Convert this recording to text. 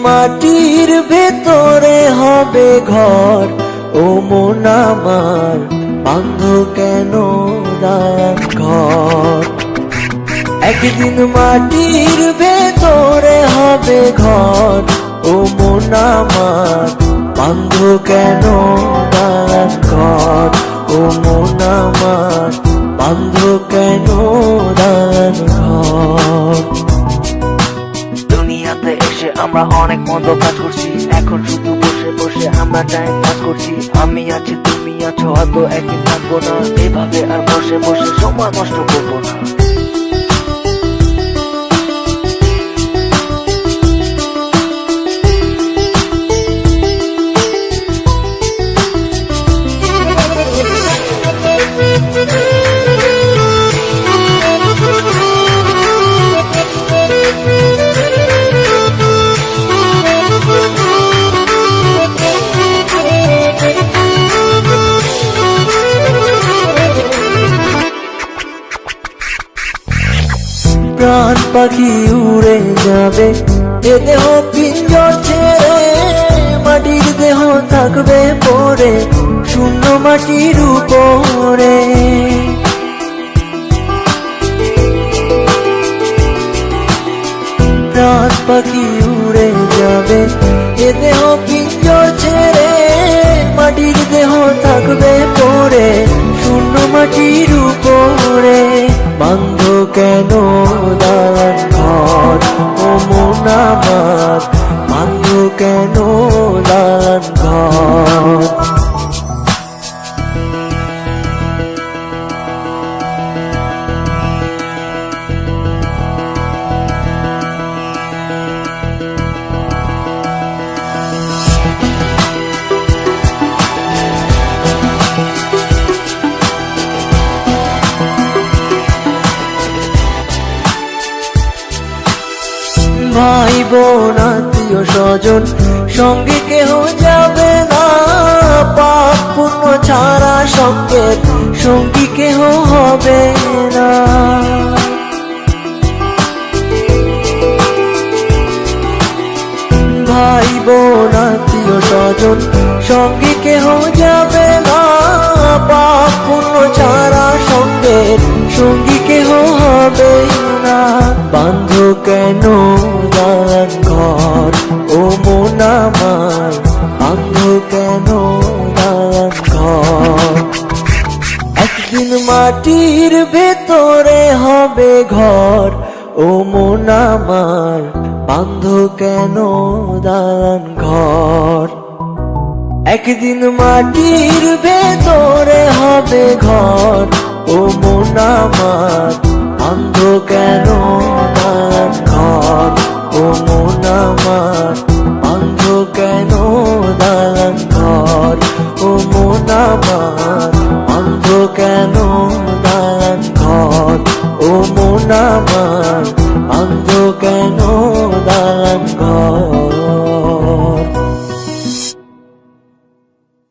মাটির ভেতরে হবে ঘর, ও মন আমার বাঁধ কেন দালান ঘর। একদিন মাটির ভেতরে হবে ঘর, ও মন আমার বাঁধ কেন দালান ঘর, ও মন আমার বাঁধ কেন দালান ঘর। দুনিয়াতে এসে আমরা অনেক মন্দ কাজ করছি, এখন শুধু বসে বসে আমরা টাইম পাস করছি। আমি আছি তুমি আছো, হয়তো একদিন থাকবো না, এভাবে আর বসে বসে সময় নষ্ট করবো না। প্রাণ পাখি উড়ে যাবে এ দেহ পিঞ্জর ছেড়ে, মাটির দেহ থাকবে পড়ে শূন্য মাটির উপরে। প্রাণ পাখি উড়ে যাবে এ দেহ পিঞ্জর ছেড়ে, মাটির দেহ থাকবে পড়ে শূন্য মাটির উপরে। বাঁধ কেন দালান ঘর, ও মন আমার বাঁধ কেন দালান ঘর। ভাই বোন আত্মীয় স্বজন সঙ্গে কেহ যাবে না, পাপ পুণ্য ছাড়া সঙ্গের সঙ্গী কেহ হবে না। ভাই বোন আত্মীয় স্বজন সঙ্গে কেহ যাবে না, পাপ পুণ্য ছাড়া সঙ্গের সঙ্গী কেহ হবে না। বাঁধ কেন দালান ঘর, ও মন আমার বাঁধ কেন দালান ঘর। একদিন মাটির ভেতরে হবে ঘর, ও মন আমার বাঁধ কেন দালান ঘর। একদিন মাটির ভেতরে হবে ঘর, ও মন আমার বাঁধ কেন দালান ঘর, ও মন আমার বাঁধ কেন দালান ঘর, ও মন আমার বাঁধ কেন দালান ঘর, ও মন আমার